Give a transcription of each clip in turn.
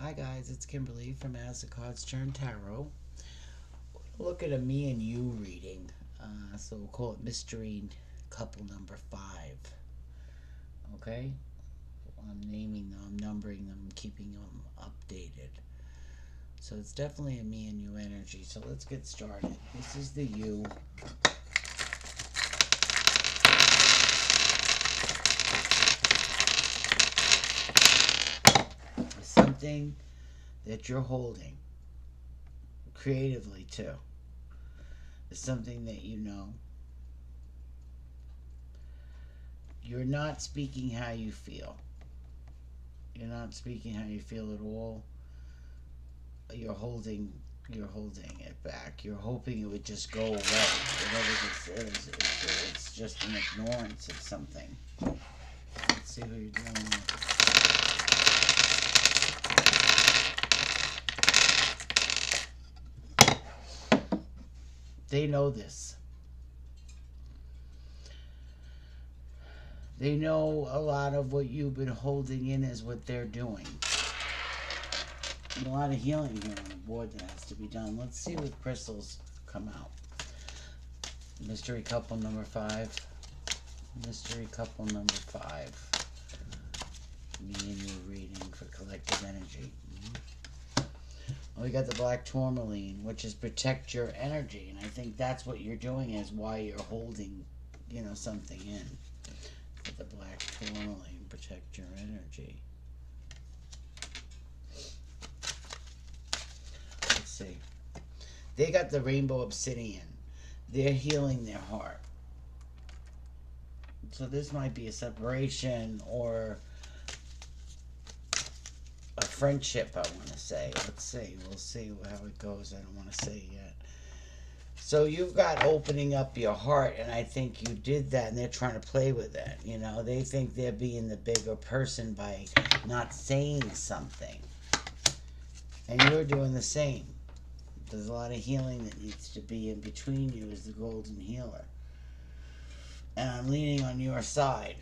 Hi guys, it's Kimberly from As the Cards Turn Tarot. Look at a me and you reading. So we'll call it mystery couple number 5. Okay? I'm naming them, numbering them, keeping them updated. So it's definitely a me and you energy. So let's get started. This is the you. Something that you're holding creatively too. It's something that you know. You're not speaking how you feel. You're not speaking how you feel at all. You're holding it back. You're hoping it would just go away. Whatever this is, it's just an ignorance of something. Let's see who you're dealing with. They know this. They know a lot of what you've been holding in is what they're doing. A lot of healing here on the board that has to be done. Let's see what crystals come out. Mystery couple number 5. Mystery couple number 5. Me and you reading for collective energy. We got the black tourmaline, which is protect your energy, and I think that's what you're doing is why you're holding, something in. With the black tourmaline, protect your energy. Let's see. They got the rainbow obsidian. They're healing their heart. So this might be a separation or a friendship, I want to say. Let's see. We'll see how it goes. I don't want to say yet. So you've got opening up your heart, and I think you did that, and they're trying to play with that. They think they're being the bigger person by not saying something. And you're doing the same. There's a lot of healing that needs to be in between you as the golden healer. And I'm leaning on your side.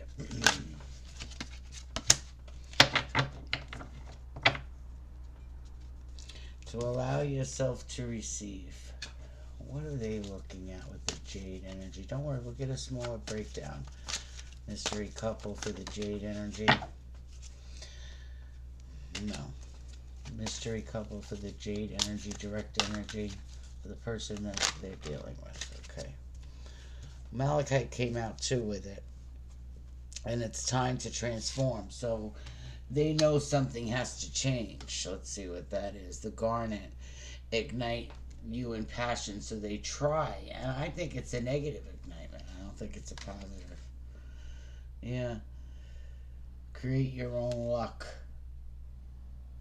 To allow yourself to receive. What are they looking at with the jade energy? Don't worry, we'll get a smaller breakdown. Mystery couple for the jade energy. No. Mystery couple for the jade energy, direct energy for the person that they're dealing with. Okay. Malachite came out too with it. And it's time to transform. So they know something has to change. Let's see what that is. The garnet. Ignite you in passion, so they try. And I think it's a negative ignitement. I don't think it's a positive. Yeah. Create your own luck.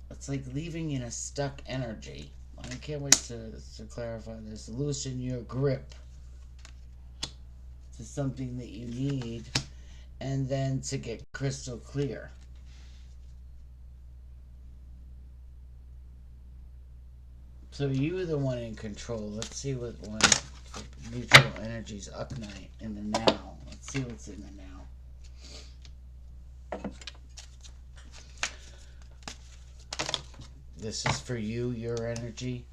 It's like leaving in a stuck energy. I can't wait to clarify this. Loosen your grip to something that you need, and then to get crystal clear. So you're the one in control. Let's see what one mutual energies Uknite in the now. Let's see what's in the now. This is for you, your energy.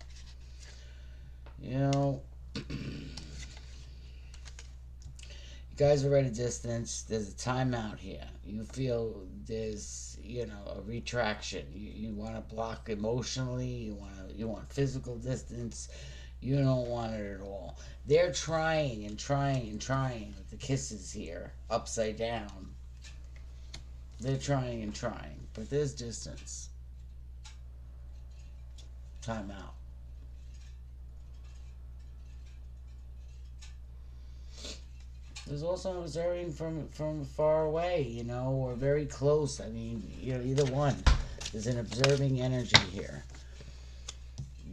You guys are at a distance. There's a timeout here. You feel there's, a retraction. You want to block emotionally. You want physical distance. You don't want it at all. They're trying and trying and trying with the kisses here, upside down. They're trying and trying, but there's distance. Timeout. There's also observing from far away, or very close. I mean, either one. There's an observing energy here.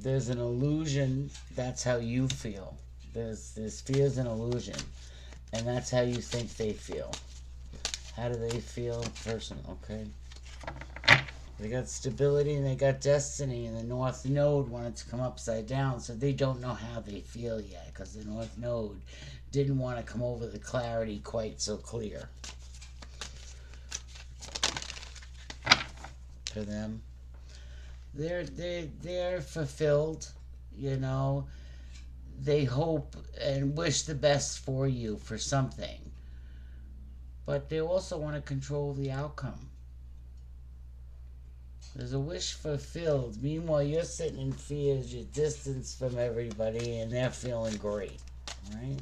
There's an illusion. That's how you feel. There's fear's an illusion, and that's how you think they feel. How do they feel? Person, okay. They got stability and they got destiny, and the North Node wanted to come upside down, so they don't know how they feel yet, because the North Node didn't want to come over the clarity quite so clear for them. they're fulfilled, you know. They hope and wish the best for you for something, but they also want to control the outcome. There's a wish fulfilled. Meanwhile, you're sitting in fear as you're distanced from everybody, and they're feeling great, right?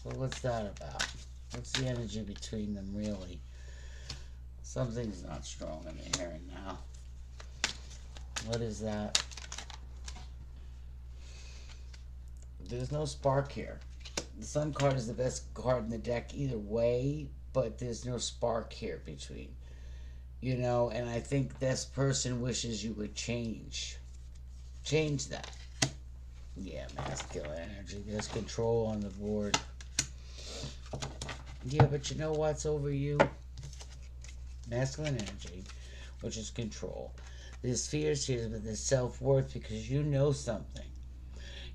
So what's that about? What's the energy between them, really? Something's not strong in the here and now. What is that? There's no spark here. The Sun card is the best card in the deck either way, but there's no spark here between. You know, and I think this person wishes you would change. Change that. Yeah, masculine energy. There's control on the board. Yeah, but you know what's over you? Masculine energy, which is control. There's fears here, but there's self-worth because you know something.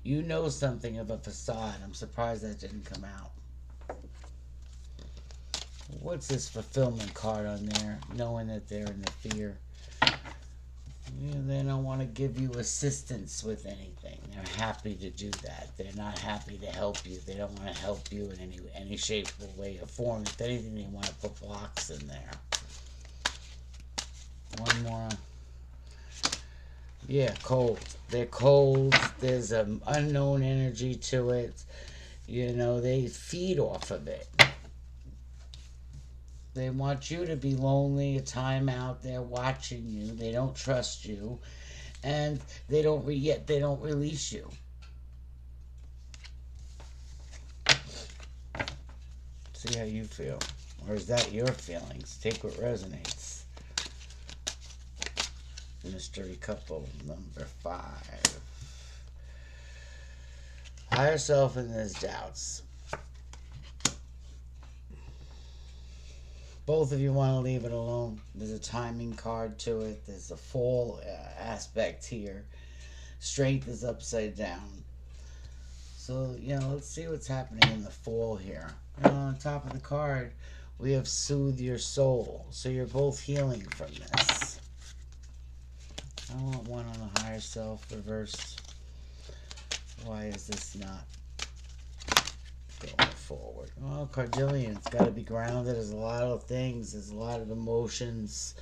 You know something of a facade. I'm surprised that didn't come out. What's this fulfillment card on there? Knowing that they're in the fear. They don't want to give you assistance with anything. They're happy to do that. They're not happy to help you. They don't want to help you in any shape or way or form. If anything, they want to put blocks in there. One more. Yeah, cold. They're cold. There's an unknown energy to it. You know, they feed off of it. They want you to be lonely, a time out there watching you. They don't trust you, and they don't release you. See how you feel, or is that your feelings? Take what resonates. Mystery couple number 5. Higher self and there's doubts. Both of you want to leave it alone. There's a timing card to it. There's a fall aspect here. Strength is upside down. So, let's see what's happening in the fall here. On top of the card, we have soothe your soul. So you're both healing from this. I want one on the higher self reversed. Why is this not going forward? Well, Cardillion, it's got to be grounded. There's a lot of things. There's a lot of emotions.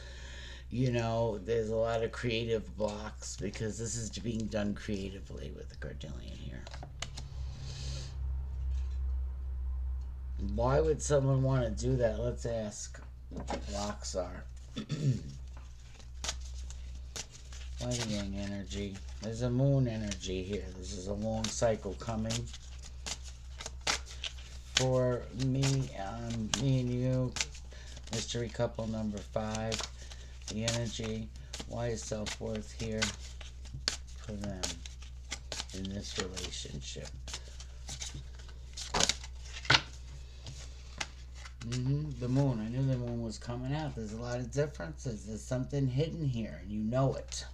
There's a lot of creative blocks because this is being done creatively with the Cardillion here. Why would someone want to do that? Let's ask what the blocks are. Wedding Yang energy. There's a moon energy here. This is a long cycle coming. For me and you, mystery couple number 5. The energy. Why is self-worth here for them in this relationship? The moon. I knew the moon was coming out. There's a lot of differences. There's something hidden here, and you know it.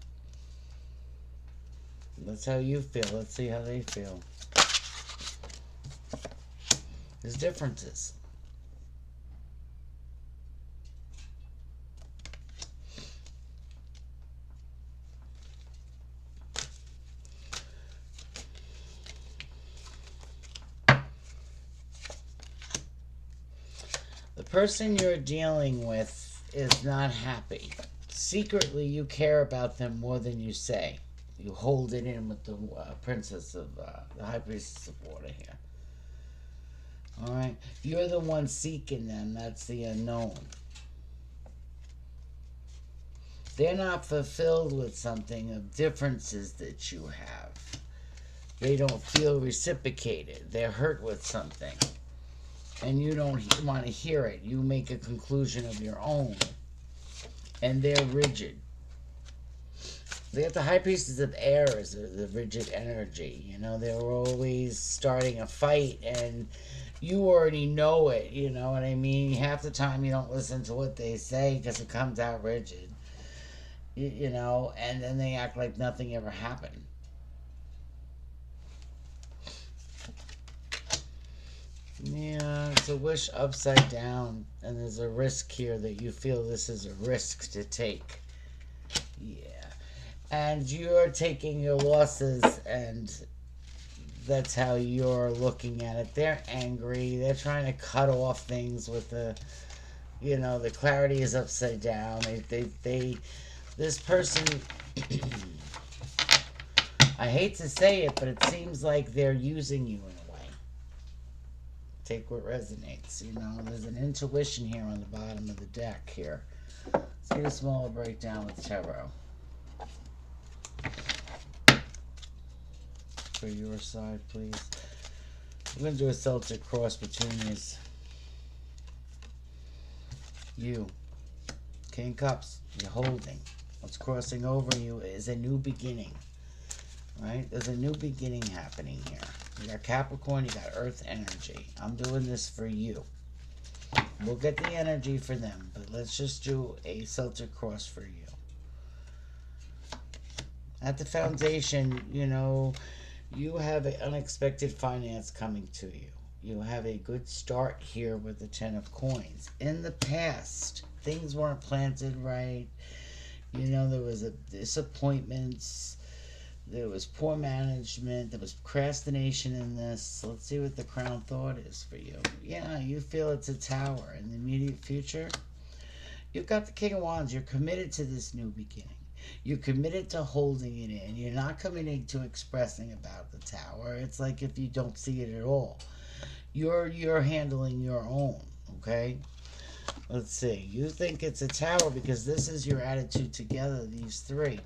That's how you feel. Let's see how they feel. There's differences. The person you're dealing with is not happy. Secretly, you care about them more than you say. You hold it in with the princess of the high priestess of water here. All right, you're the one seeking them. That's the unknown. They're not fulfilled with something of differences that you have. They don't feel reciprocated. They're hurt with something, and you don't want to hear it. You make a conclusion of your own, and they're rigid. The high priestess of air is the rigid energy. They're always starting a fight, and you already know it. You know what I mean? Half the time you don't listen to what they say because it comes out rigid. And then they act like nothing ever happened. Yeah, it's a wish upside down, and there's a risk here that you feel this is a risk to take. Yeah. And you're taking your losses, and that's how you're looking at it. They're angry. They're trying to cut off things with the clarity is upside down. This person, I hate to say it, but it seems like they're using you in a way. Take what resonates. There's an intuition here on the bottom of the deck here. Let's get a smaller breakdown with tarot. For your side, please. We're going to do a Celtic cross between these. You. King Cups. You're holding. What's crossing over you is a new beginning. Right? There's a new beginning happening here. You got Capricorn, you got Earth energy. I'm doing this for you. We'll get the energy for them, but let's just do a Celtic cross for you. At the foundation, you have an unexpected finance coming to you. You have a good start here with the Ten of Coins. In the past, things weren't planted right. There was disappointments. There was poor management. There was procrastination in this. Let's see what the Crown thought is for you. Yeah, you feel it's a tower. In the immediate future, you've got the King of Wands. You're committed to this new beginning. You're committed to holding it in. You're not committing to expressing about the tower. It's like if you don't see it at all. You're handling your own, okay? Let's see. You think it's a tower because this is your attitude together, these three.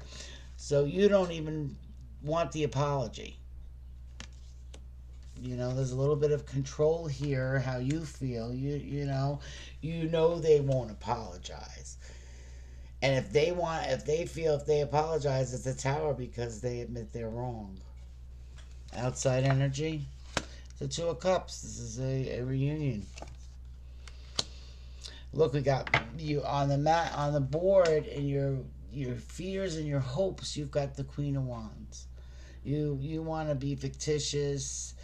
So you don't even want the apology. There's a little bit of control here, how you feel. You know they won't apologize. And if they apologize, it's a tower because they admit they're wrong. Outside energy. The Two of Cups. This is a reunion. Look, we got you on the board, and your fears and your hopes. You've got the Queen of Wands. You want to be fictitious,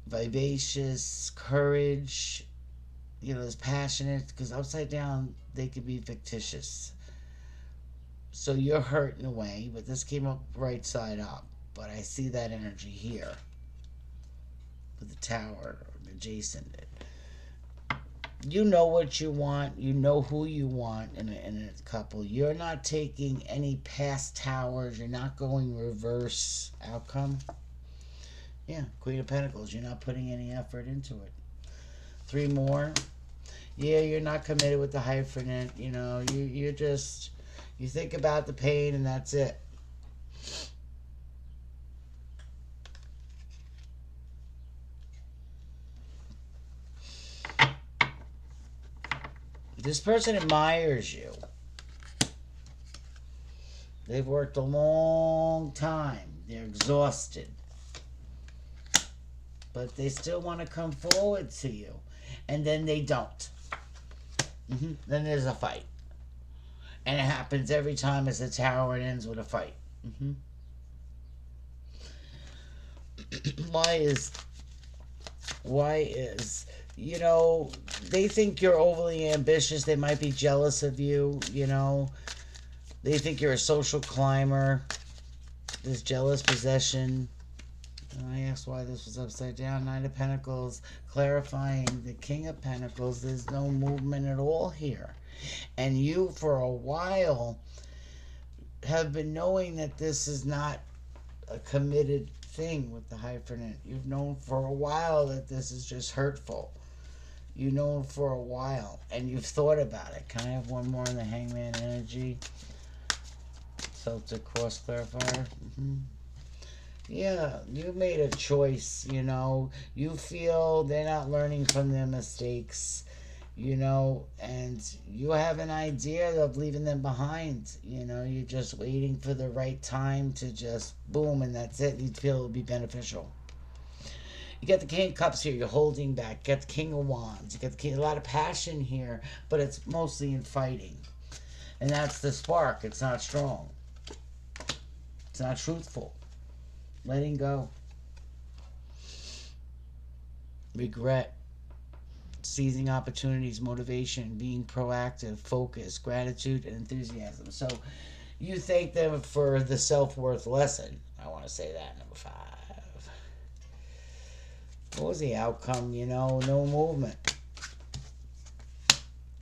vivacious, courage. Is passionate, because upside down they could be fictitious. So you're hurt in a way, but this came up right side up. But I see that energy here with the tower adjacent. You know what you want. You know who you want in a couple. You're not taking any past towers. You're not going reverse outcome. Yeah, Queen of Pentacles. You're not putting any effort into it. 3 more. Yeah, you're not committed with the hyphenate. You think about the pain and that's it. This person admires you. They've worked a long time. They're exhausted. But they still want to come forward to you. And then they don't. Then there's a fight. And it happens every time it's a tower and ends with a fight. Why is they think you're overly ambitious. They might be jealous of you. They think you're a social climber. This jealous possession. I asked why this was upside down. 9 of Pentacles, clarifying the King of Pentacles. There's no movement at all here. And you, for a while, have been knowing that this is not a committed thing with the hyphenate. You've known for a while that this is just hurtful. You've known for a while, and you've thought about it. Can I have one more in the Hangman energy? Celtic cross clarifier. Yeah, you made a choice, You feel they're not learning from their mistakes, and you have an idea of leaving them behind. You're just waiting for the right time to just boom, and that's it. You feel it will be beneficial. You got the King of Cups here. You're holding back. You got the King of Wands. You got a lot of passion here, but it's mostly in fighting. And that's the spark. It's not strong. It's not truthful. Letting go. Regret. Seizing opportunities, motivation, being proactive, focus, gratitude, and enthusiasm. So You thank them for the self-worth lesson. I want to say that, number 5. What was the outcome? No movement.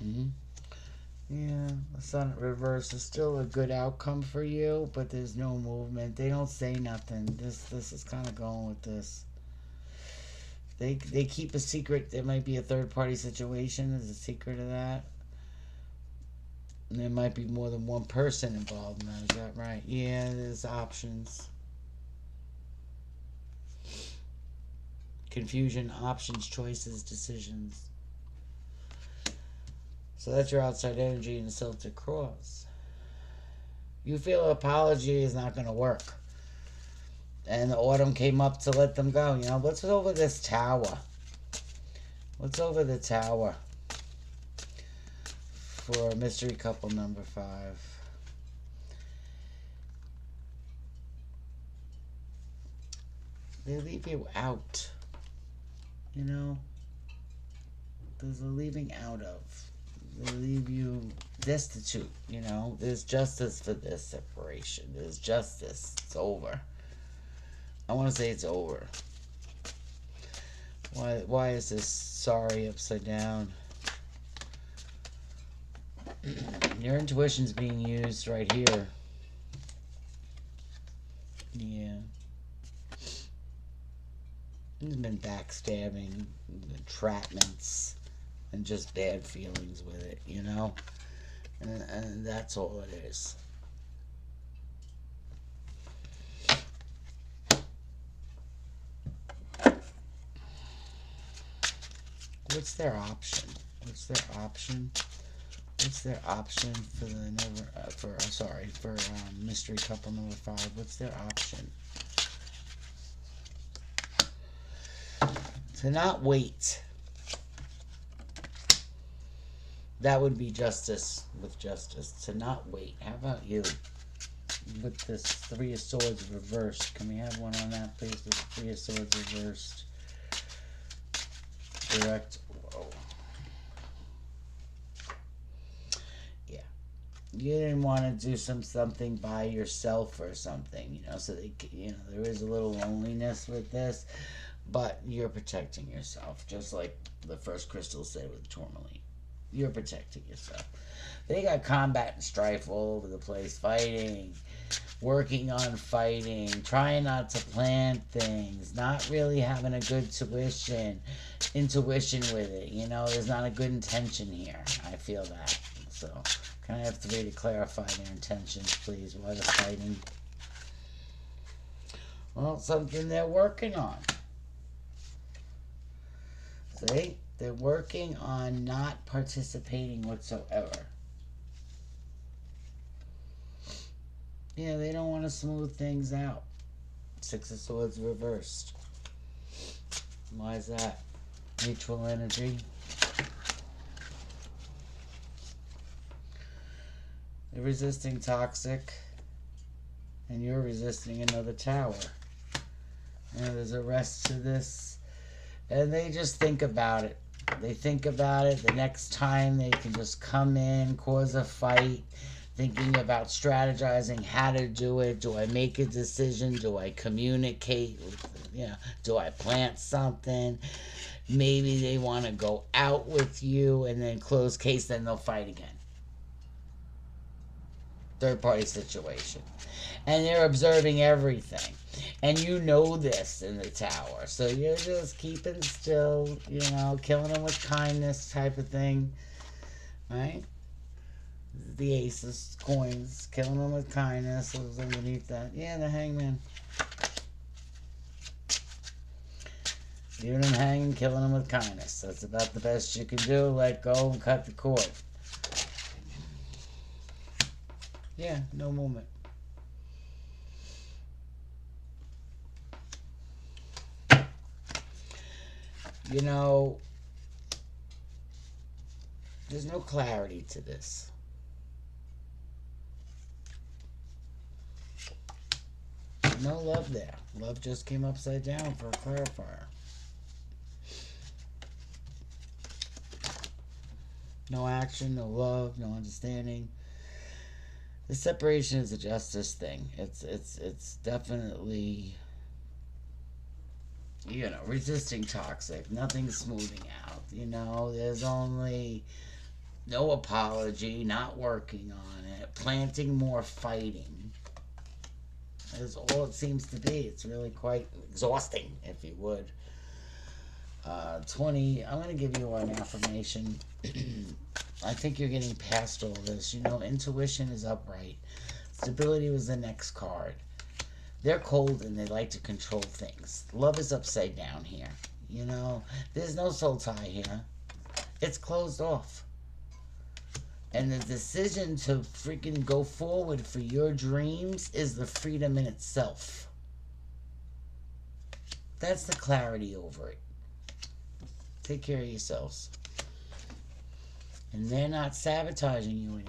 Hmm. Yeah, the sun at reverse is still a good outcome for you, but there's no movement. They don't say nothing. This is kind of going with this. They keep a secret. There might be a third party situation. There's a secret of that. And there might be more than one person involved in that. Is that right? Yeah, there's options. Confusion, options, choices, decisions. So that's your outside energy in the Celtic cross. You feel apology is not going to work. And the autumn came up to let them go. What's over this tower? What's over the tower for mystery couple number 5? They leave you out. There's a leaving out of. They leave you destitute. There's justice for this separation. There's justice. It's over. I want to say it's over. Why is this sorry upside down? Your intuition's being used right here. Yeah. There's been backstabbing, entrapments, and just bad feelings with it, And that's all it is. What's their option? What's their option? What's their option for the for mystery couple number 5? What's their option? To not wait. That would be justice with justice. To not wait. How about you? With this 3 of Swords reversed. Can we have one on that, please? With 3 of Swords reversed. Direct. Whoa. Yeah. You didn't want to do something by yourself or something, so there is a little loneliness with this, but you're protecting yourself, just like the first crystal said with tourmaline. You're protecting yourself. They got combat and strife all over the place, fighting, working on fighting, trying not to plan things, not really having a good intuition with it. There's not a good intention here. I feel that. So, can I have 3 to clarify their intentions, please? Why the fighting? Well, something they're working on. See? They're working on not participating whatsoever. Yeah, they don't want to smooth things out. 6 of Swords reversed. Why is that? Mutual energy. They're resisting toxic. And you're resisting another tower. There's a rest to this. And they just think about it. They think about it. The next time they can just come in, cause a fight, thinking about strategizing how to do it. Do I make a decision? Do I communicate? Do I plant something? Maybe they want to go out with you, and then close case, then they'll fight again. Third party situation. And they're observing everything. And this in the tower. So you're just keeping still, killing them with kindness type of thing. Right? The Ace of Coins. Killing them with kindness was underneath that. Yeah, the Hangman. Leaving them hanging, killing them with kindness. That's about the best you can do. Let go and cut the cord. Yeah, no movement. There's no clarity to this. No love there. Love just came upside down for a clarifier. No action, no love, no understanding. The separation is a justice thing. It's definitely, resisting toxic. Nothing's smoothing out. There's only no apology, not working on it, planting more fighting. Is all it seems to be. It's really quite exhausting, if you would. 20, I'm going to give you an affirmation. I think you're getting past all this. Intuition is upright. Stability was the next card. They're cold and they like to control things. Love is upside down here. There's no soul tie here. It's closed off. And the decision to freaking go forward for your dreams is the freedom in itself. That's the clarity over it. Take care of yourselves. And they're not sabotaging you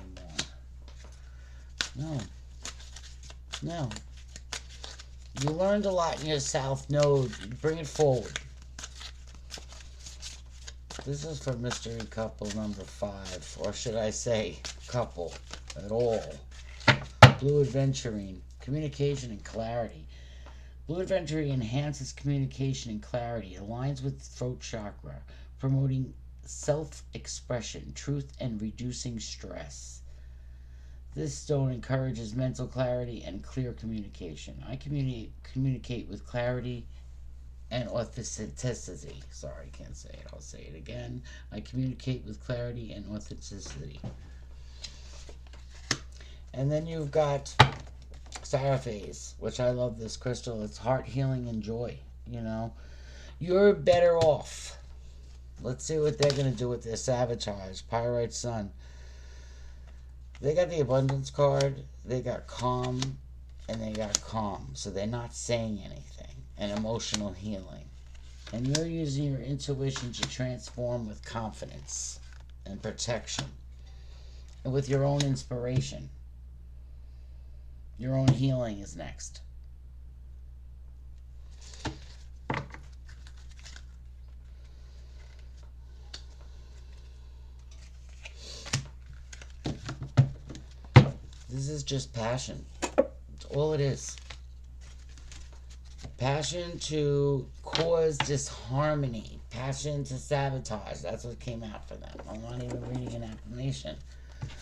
anymore. No. You learned a lot in your South Node. Bring it forward. This is for mystery couple number 5. Or should I say, couple at all. Blue Adventurine. Communication and clarity. Blue Adventurine enhances communication and clarity. Aligns with throat chakra. Promoting self-expression, truth, and reducing stress. This stone encourages mental clarity and clear communication. I communicate with clarity and authenticity. Sorry, can't say it. I'll say it again. I communicate with clarity and authenticity. And then you've got Seraphase, which I love this crystal. It's heart healing and joy. You're better off. Let's see what they're going to do with their sabotage. Pyrite Sun. They got the abundance card. They got calm. And they got calm. So they're not saying anything. And emotional healing. And you're using your intuition to transform with confidence and protection. And with your own inspiration. Your own healing is next. This is just passion. That's all it is. Passion to cause disharmony. Passion to sabotage. That's what came out for them. I'm not even reading an affirmation.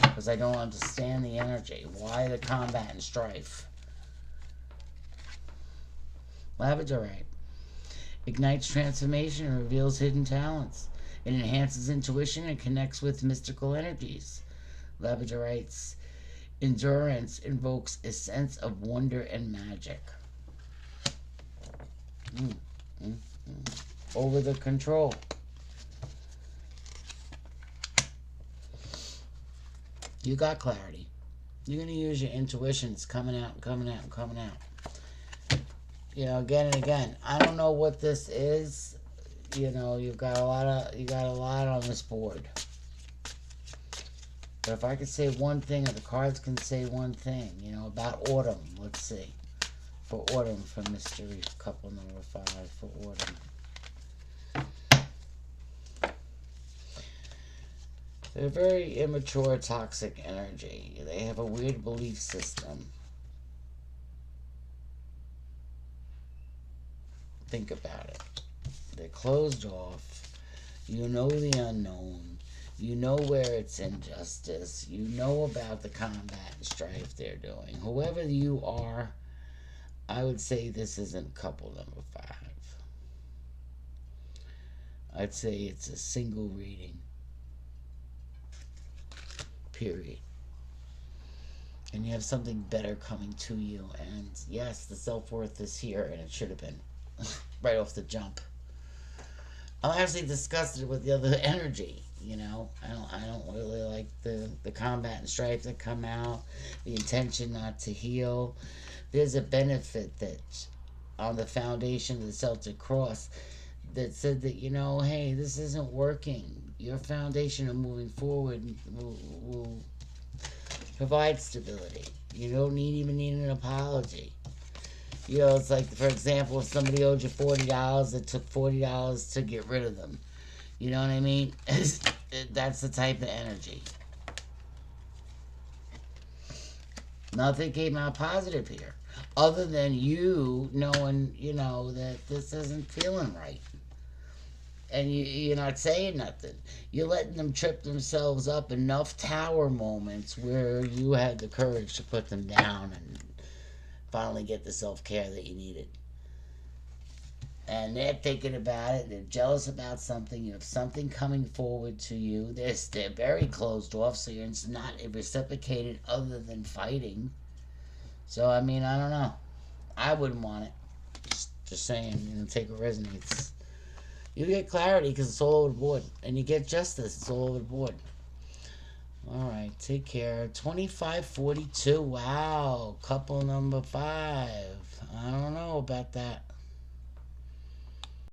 Because I don't understand the energy. Why the combat and strife? Labradorite. Ignites transformation and reveals hidden talents. It enhances intuition and connects with mystical energies. Labradorite's endurance invokes a sense of wonder and magic. Over the control. You got clarity. You're going to use your intuition. It's coming out, coming out, coming out. Again and again. I don't know what this is. You've got a lot on this board. But if I could say one thing, or the cards can say one thing, about autumn. Let's see. For autumn, for mystery couple number 5, for autumn. They're very immature, toxic energy. They have a weird belief system. Think about it. They're closed off. You know the unknown. You know where it's injustice. You know about the combat and strife they're doing. Whoever you are, I would say this isn't couple number 5. I'd say it's a single reading. Period. And you have something better coming to you. And yes, the self-worth is here, and it should have been right off the jump. I'm actually disgusted with the other energy. I don't really like the combat and strife that come out. The intention not to heal. There's a benefit that on the foundation of the Celtic Cross that said that, hey, this isn't working. Your foundation of moving forward will provide stability. You don't even need an apology. It's like, for example, if somebody owed you $40, it took $40 to get rid of them. You know what I mean? That's the type of energy. Nothing came out positive here. Other than you knowing, that this isn't feeling right. And you're not saying nothing. You're letting them trip themselves up enough tower moments where you had the courage to put them down and finally get the self care that you needed. And they're thinking about it. They're jealous about something. You have something coming forward to you. They're very closed off, so you're not reciprocated other than fighting. So I mean, I don't know. I wouldn't want it. Just saying, take what resonates. You get clarity because it's all over the board, and you get justice. It's all over the board. All right, take care. 2542. Wow, couple number 5. I don't know about that.